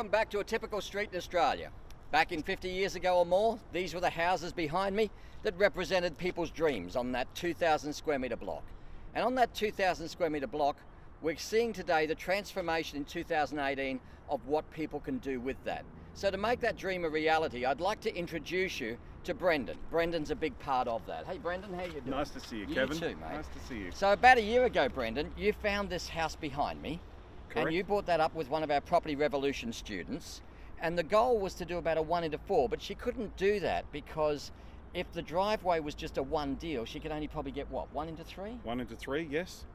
Welcome back to a typical street in Australia. Back in 50 years ago or more, these were the houses behind me that represented people's dreams on that 2,000 square metre block. And on that 2,000 square metre block, we're seeing today the transformation in 2018 of what people can do with that. So to make that dream a reality, I'd like to introduce you to Brendan. Brendan's a big part of that. Hey Brendan, how you doing? Nice to see you, Kevin. You too, mate. Nice to see you. So about a year ago, Brendan, you found this house behind me. Correct. And you brought that up with one of our Property Revolution students. And the goal was to do about a 1 into 4, but she couldn't do that because if the driveway was just a one deal, she could only probably get what, 1 into 3? 1 into 3, yes.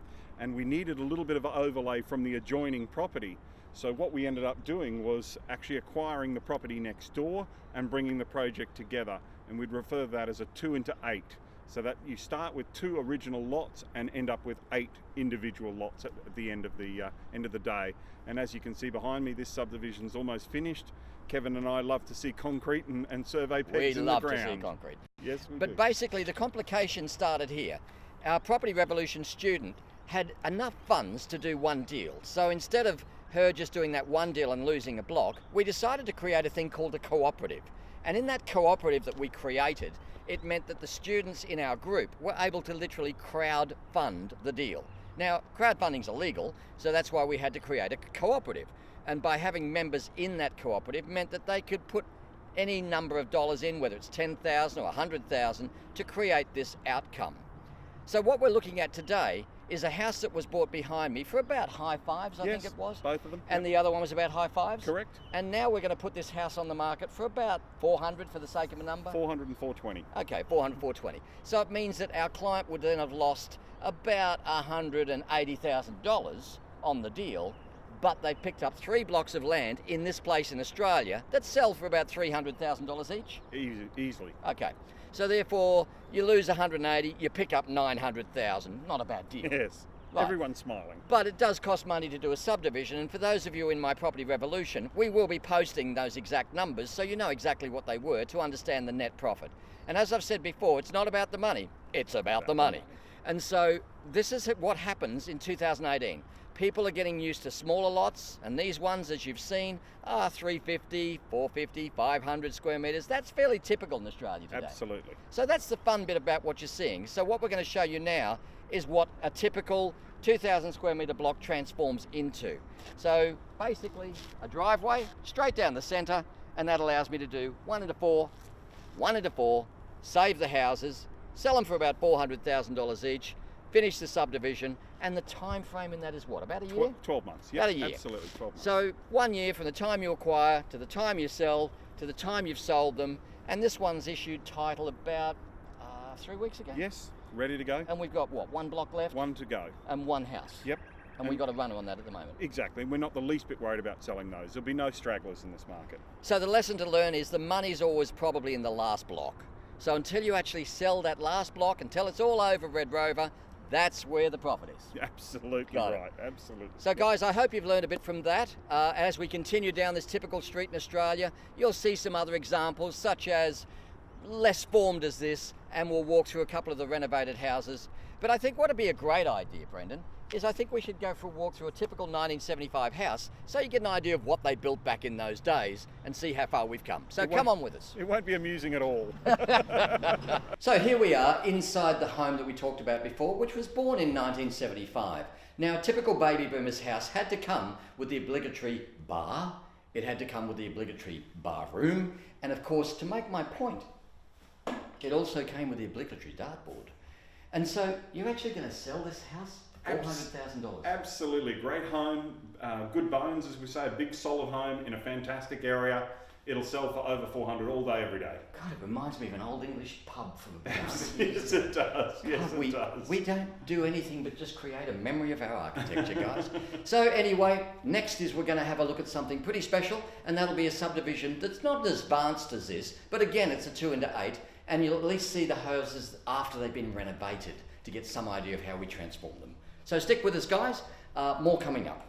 And we needed a little bit of an overlay from the adjoining property. So what we ended up doing was actually acquiring the property next door and bringing the project together. And we'd refer to that as a 2 into 8. So that you start with 2 original lots and end up with 8 individual lots at the end of the day. And as you can see behind me, this subdivision's almost finished. Kevin and I love to see concrete and survey pegs in the ground. We love to see concrete. Yes, we do. But basically the complication started here. Our Property Revolution student had enough funds to do one deal. So instead of her just doing that one deal and losing a block, we decided to create a thing called a cooperative. And in that cooperative that we created, it meant that the students in our group were able to literally crowd fund the deal. Now, crowdfunding's illegal, so that's why we had to create a cooperative. And by having members in that cooperative meant that they could put any number of dollars in, whether it's 10,000 or 100,000, to create this outcome. So what we're looking at today is a house that was bought behind me for about high fives, I think it was. Both of them. And the other one was about high fives? Correct. And now we're going to put this house on the market for about 400 for the sake of a number? 400 and 420. Okay, 400, 420. So it means that our client would then have lost about $180,000 on the deal, but they picked up 3 blocks of land in this place in Australia that sell for about $300,000 each? Easily. Okay. So therefore, you lose 180, you pick up 900,000. Not a bad deal. Yes. Right. Everyone's smiling. But it does cost money to do a subdivision, and for those of you in my Property Revolution, we will be posting those exact numbers so you know exactly what they were to understand the net profit. And as I've said before, it's not about the money, it's about the money. And so this is what happens in 2018. People are getting used to smaller lots, and these ones, as you've seen, are 350, 450, 500 square metres. That's fairly typical in Australia today. Absolutely. So that's the fun bit about what you're seeing. So what we're going to show you now is what a typical 2,000 square metre block transforms into. So basically a driveway straight down the centre, and that allows me to do 1 into 4, 1 into 4, save the houses, sell them for about $400,000 each, finish the subdivision, and the time frame in that is what, about a year? 12 months, yeah. About a year. Absolutely, 12 months. So 1 year from the time you acquire to the time you sell to the time you've sold them, and this one's issued title about 3 weeks ago? Yes, ready to go. And we've got what, 1 block left? 1 to go. And 1 house? Yep. And we've got a runner on that at the moment? Exactly, we're not the least bit worried about selling those. There'll be no stragglers in this market. So the lesson to learn is the money's always probably in the last block. So until you actually sell that last block, until it's all over Red Rover, that's where the profit is. Absolutely right, absolutely. So guys, I hope you've learned a bit from that. As we continue down this typical street in Australia, you'll see some other examples, such as less formed as this, and we'll walk through a couple of the renovated houses. But I think what would be a great idea, Brendan, is I think we should go for a walk through a typical 1975 house so you get an idea of what they built back in those days and see how far we've come. So come on with us. It won't be amusing at all. So here we are inside the home that we talked about before, which was born in 1975. Now, a typical baby boomer's house had to come with the obligatory bar, it had to come with the obligatory bar room, and of course, to make my point, it also came with the obligatory dartboard. And so you're actually going to sell this house for $400,000? Absolutely, great home, good bones, as we say, a big solid home in a fantastic area. It'll sell for over 400 all day, every day. God, it reminds me of an old English pub from the past. Yes, it does. Yes, it does. We don't do anything but just create a memory of our architecture, guys. So anyway, next is we're going to have a look at something pretty special, and that'll be a subdivision that's not as advanced as this, but again, it's a 2 into 8, and you'll at least see the houses after they've been renovated to get some idea of how we transform them. So stick with us, guys. More coming up.